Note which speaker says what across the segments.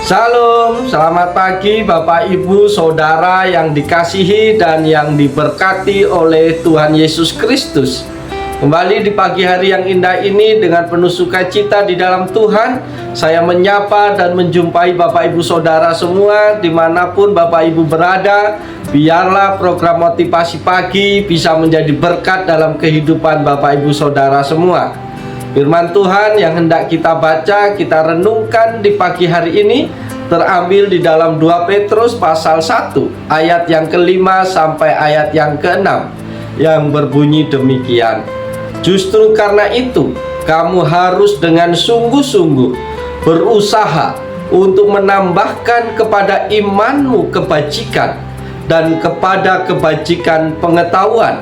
Speaker 1: Salam, selamat pagi Bapak Ibu Saudara yang dikasihi dan yang diberkati oleh Tuhan Yesus Kristus. Kembali di pagi hari yang indah ini dengan penuh sukacita di dalam Tuhan, saya menyapa dan menjumpai Bapak Ibu Saudara semua dimanapun Bapak Ibu berada. Biarlah program motivasi pagi bisa menjadi berkat dalam kehidupan Bapak Ibu Saudara semua. Firman Tuhan yang hendak kita baca, kita renungkan di pagi hari ini terambil di dalam 2 Petrus pasal 1 ayat yang ke-5 sampai ayat yang ke-6 yang berbunyi demikian. Justru karena itu kamu harus dengan sungguh-sungguh berusaha untuk menambahkan kepada imanmu kebajikan, dan kepada kebajikan pengetahuan,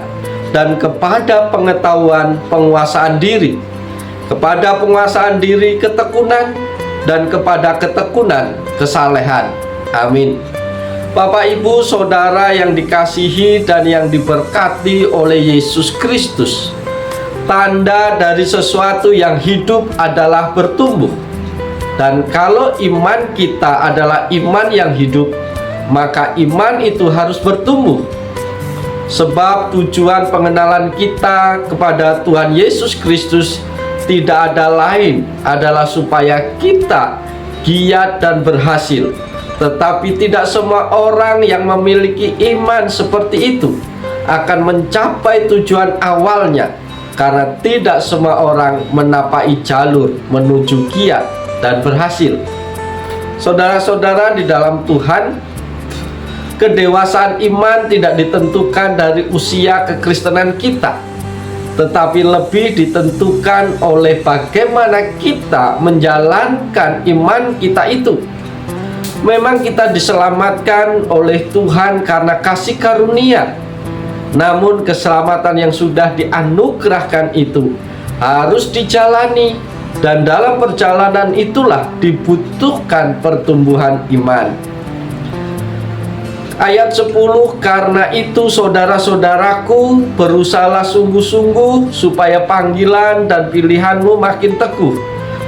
Speaker 1: dan kepada pengetahuan penguasaan diri, kepada penguasaan diri ketekunan, dan kepada ketekunan kesalehan. Amin. Bapak Ibu Saudara yang dikasihi dan yang diberkati oleh Yesus Kristus, tanda dari sesuatu yang hidup adalah bertumbuh. Dan kalau iman kita adalah iman yang hidup, maka iman itu harus bertumbuh. Sebab tujuan pengenalan kita kepada Tuhan Yesus Kristus tidak ada lain adalah supaya kita giat dan berhasil. Tetapi tidak semua orang yang memiliki iman seperti itu akan mencapai tujuan awalnya, karena tidak semua orang menapai jalur menuju giat dan berhasil. Saudara-saudara di dalam Tuhan, kedewasaan iman tidak ditentukan dari usia kekristenan kita, tetapi lebih ditentukan oleh bagaimana kita menjalankan iman kita itu. Memang kita diselamatkan oleh Tuhan karena kasih karunia, namun keselamatan yang sudah dianugerahkan itu harus dijalani, dan dalam perjalanan itulah dibutuhkan pertumbuhan iman. Ayat 10, karena itu saudara-saudaraku, berusahalah sungguh-sungguh supaya panggilan dan pilihanmu makin teguh.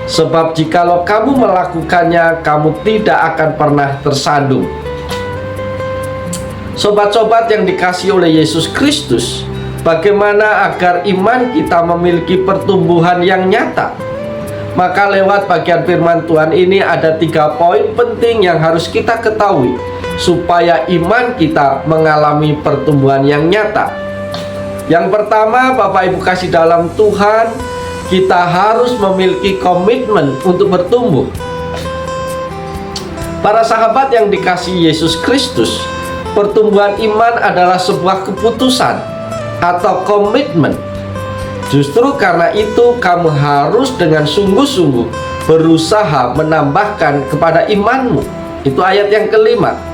Speaker 1: Sebab jikalau kamu melakukannya, kamu tidak akan pernah tersandung. Sobat-sobat yang dikasihi oleh Yesus Kristus, bagaimana agar iman kita memiliki pertumbuhan yang nyata? Maka lewat bagian firman Tuhan ini ada 3 poin penting yang harus kita ketahui supaya iman kita mengalami pertumbuhan yang nyata. Yang pertama, Bapak Ibu kasih dalam Tuhan, kita harus memiliki komitmen untuk bertumbuh. Para sahabat yang dikasihi Yesus Kristus, pertumbuhan iman adalah sebuah keputusan atau komitmen. Justru karena itu kamu harus dengan sungguh-sungguh berusaha menambahkan kepada imanmu. Itu ayat yang ke-5.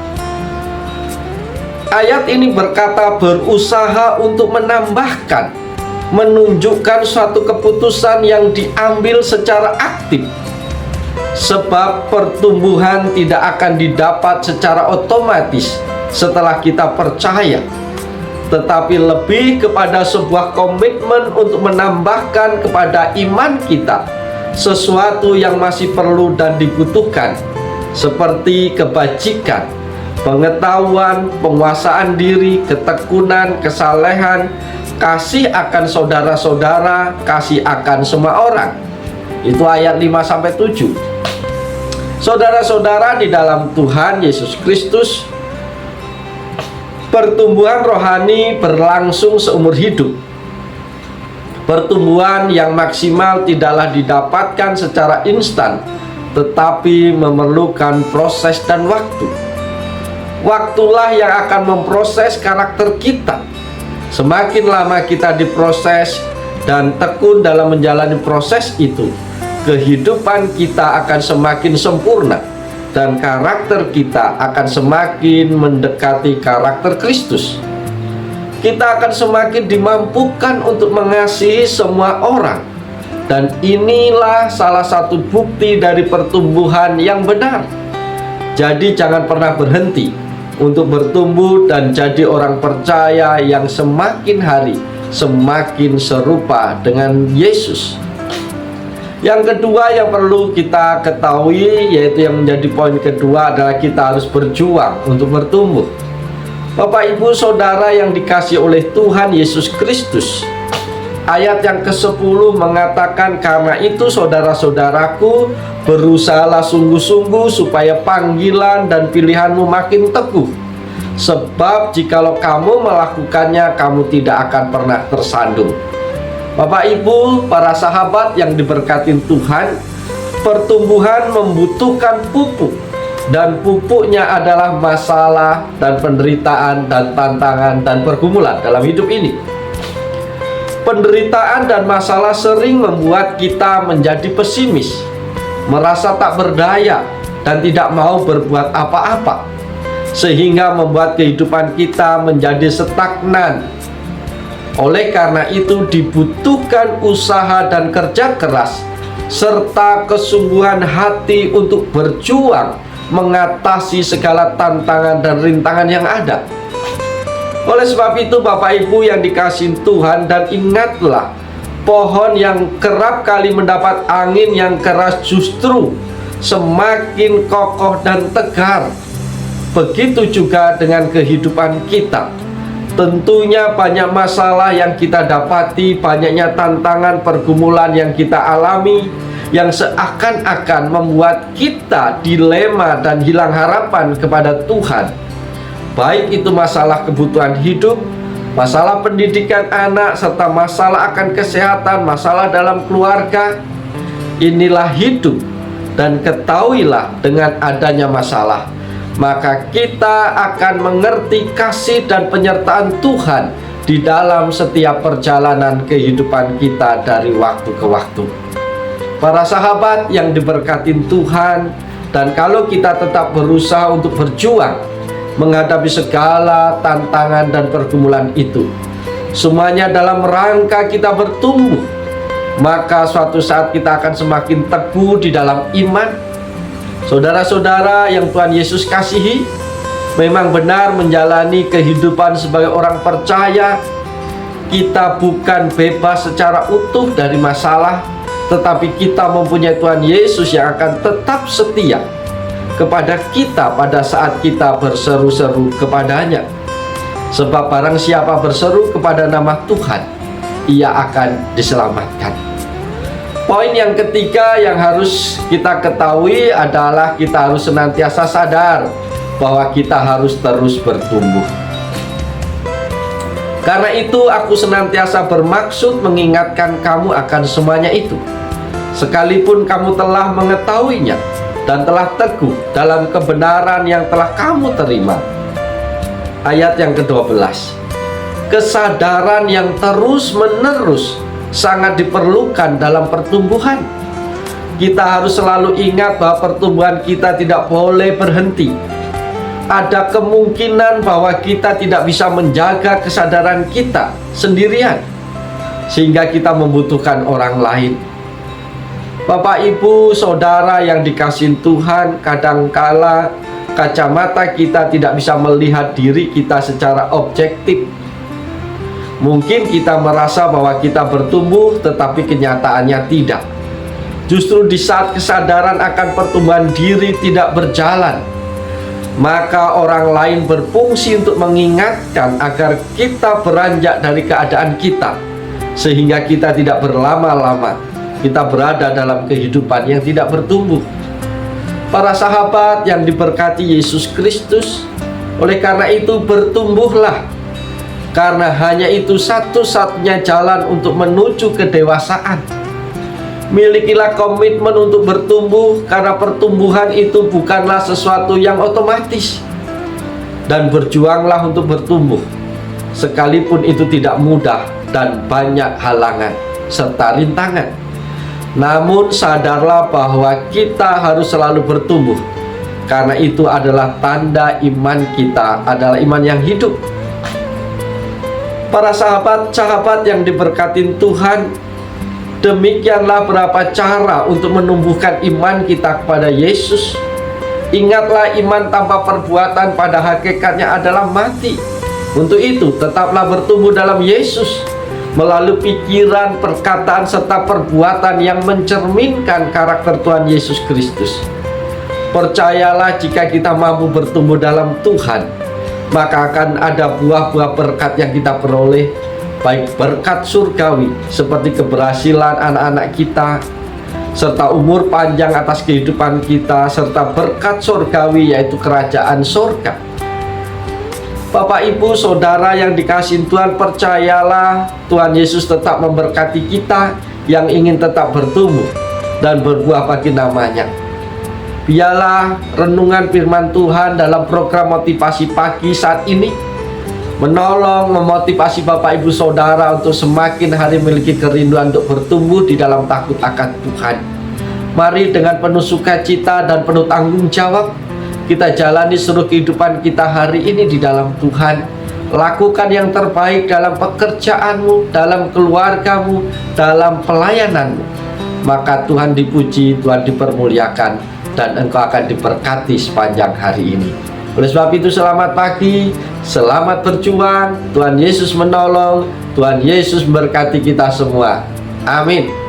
Speaker 1: Ayat ini berkata berusaha untuk menambahkan, menunjukkan suatu keputusan yang diambil secara aktif. Sebab pertumbuhan tidak akan didapat secara otomatis setelah kita percaya, tetapi lebih kepada sebuah komitmen untuk menambahkan kepada iman kita sesuatu yang masih perlu dan dibutuhkan, seperti kebajikan, pengetahuan, penguasaan diri, ketekunan, kesalehan, kasih akan saudara-saudara, kasih akan semua orang. Itu ayat 5-7. Saudara-saudara di dalam Tuhan Yesus Kristus, pertumbuhan rohani berlangsung seumur hidup. Pertumbuhan yang maksimal tidaklah didapatkan secara instan, tetapi memerlukan proses dan waktu. Waktulah yang akan memproses karakter kita. Semakin lama kita diproses dan tekun dalam menjalani proses itu, kehidupan kita akan semakin sempurna, dan karakter kita akan semakin mendekati karakter Kristus. Kita akan semakin dimampukan untuk mengasihi semua orang. Dan inilah salah satu bukti dari pertumbuhan yang benar. Jadi jangan pernah berhenti untuk bertumbuh dan jadi orang percaya yang semakin hari semakin serupa dengan Yesus. Yang kedua yang perlu kita ketahui, yaitu yang menjadi poin kedua, adalah kita harus berjuang untuk bertumbuh. Bapak, Ibu, Saudara yang dikasihi oleh Tuhan Yesus Kristus, ayat yang ke-10 mengatakan, "Karena itu saudara-saudaraku, berusahalah sungguh-sungguh supaya panggilan dan pilihanmu makin teguh. Sebab jikalau kamu melakukannya, kamu tidak akan pernah tersandung." Bapak, Ibu, para sahabat yang diberkati Tuhan, pertumbuhan membutuhkan pupuk, dan pupuknya adalah masalah dan penderitaan dan tantangan dan pergumulan dalam hidup ini. Penderitaan dan masalah sering membuat kita menjadi pesimis, merasa tak berdaya, dan tidak mau berbuat apa-apa, sehingga membuat kehidupan kita menjadi stagnan. Oleh karena itu dibutuhkan usaha dan kerja keras, serta kesungguhan hati untuk berjuang mengatasi segala tantangan dan rintangan yang ada. Oleh sebab itu, Bapak Ibu yang dikasihi Tuhan, dan ingatlah, pohon yang kerap kali mendapat angin yang keras justru semakin kokoh dan tegar. Begitu juga dengan kehidupan kita. Tentunya banyak masalah yang kita dapati, banyaknya tantangan pergumulan yang kita alami, yang seakan-akan membuat kita dilema dan hilang harapan kepada Tuhan. Baik itu masalah kebutuhan hidup, masalah pendidikan anak, serta masalah akan kesehatan, masalah dalam keluarga. Inilah hidup, dan ketahuilah dengan adanya masalah, maka kita akan mengerti kasih dan penyertaan Tuhan di dalam setiap perjalanan kehidupan kita dari waktu ke waktu. Para sahabat yang diberkati Tuhan, dan kalau kita tetap berusaha untuk berjuang menghadapi segala tantangan dan pergumulan itu, semuanya dalam rangka kita bertumbuh, maka suatu saat kita akan semakin teguh di dalam iman. Saudara-saudara yang Tuhan Yesus kasihi, memang benar menjalani kehidupan sebagai orang percaya, kita bukan bebas secara utuh dari masalah, tetapi kita mempunyai Tuhan Yesus yang akan tetap setia kepada kita pada saat kita berseru-seru kepadanya. Sebab barang siapa berseru kepada nama Tuhan, ia akan diselamatkan. Poin yang ketiga yang harus kita ketahui adalah kita harus senantiasa sadar bahwa kita harus terus bertumbuh. Karena itu aku senantiasa bermaksud mengingatkan kamu akan semuanya itu, sekalipun kamu telah mengetahuinya dan telah teguh dalam kebenaran yang telah kamu terima. Ayat yang ke-12, kesadaran yang terus-menerus sangat diperlukan dalam pertumbuhan. Kita harus selalu ingat bahwa pertumbuhan kita tidak boleh berhenti. Ada kemungkinan bahwa kita tidak bisa menjaga kesadaran kita sendirian, sehingga kita membutuhkan orang lain. Bapak, Ibu, Saudara yang dikasihi Tuhan, kadangkala kacamata kita tidak bisa melihat diri kita secara objektif. Mungkin kita merasa bahwa kita bertumbuh, tetapi kenyataannya tidak. Justru di saat kesadaran akan pertumbuhan diri tidak berjalan, maka orang lain berfungsi untuk mengingatkan agar kita beranjak dari keadaan kita, sehingga kita tidak berlama-lama kita berada dalam kehidupan yang tidak bertumbuh. Para sahabat yang diberkati Yesus Kristus, oleh karena itu bertumbuhlah, karena hanya itu satu-satunya jalan untuk menuju kedewasaan. Milikilah komitmen untuk bertumbuh, karena pertumbuhan itu bukanlah sesuatu yang otomatis. Dan berjuanglah untuk bertumbuh, sekalipun itu tidak mudah dan banyak halangan serta rintangan. Namun sadarlah bahwa kita harus selalu bertumbuh, karena itu adalah tanda iman kita adalah iman yang hidup. Para sahabat-sahabat yang diberkati Tuhan, demikianlah berapa cara untuk menumbuhkan iman kita kepada Yesus. Ingatlah, iman tanpa perbuatan pada hakikatnya adalah mati. Untuk itu tetaplah bertumbuh dalam Yesus, melalui pikiran, perkataan, serta perbuatan yang mencerminkan karakter Tuhan Yesus Kristus. Percayalah, jika kita mampu bertumbuh dalam Tuhan, maka akan ada buah-buah berkat yang kita peroleh, baik berkat surgawi seperti keberhasilan anak-anak kita, serta umur panjang atas kehidupan kita, serta berkat surgawi yaitu kerajaan surga. Bapak, Ibu, Saudara yang dikasihi Tuhan, percayalah Tuhan Yesus tetap memberkati kita yang ingin tetap bertumbuh dan berbuah bagi namanya. Biarlah renungan firman Tuhan dalam program motivasi pagi saat ini menolong, memotivasi Bapak, Ibu, Saudara untuk semakin hari memiliki kerinduan untuk bertumbuh di dalam takut akan Tuhan. Mari dengan penuh sukacita dan penuh tanggung jawab kita jalani seluruh kehidupan kita hari ini di dalam Tuhan. Lakukan yang terbaik dalam pekerjaanmu, dalam keluargamu, dalam pelayananmu. Maka Tuhan dipuji, Tuhan dipermuliakan, dan engkau akan diberkati sepanjang hari ini. Oleh sebab itu, selamat pagi, selamat berjuang. Tuhan Yesus menolong, Tuhan Yesus memberkati kita semua. Amin.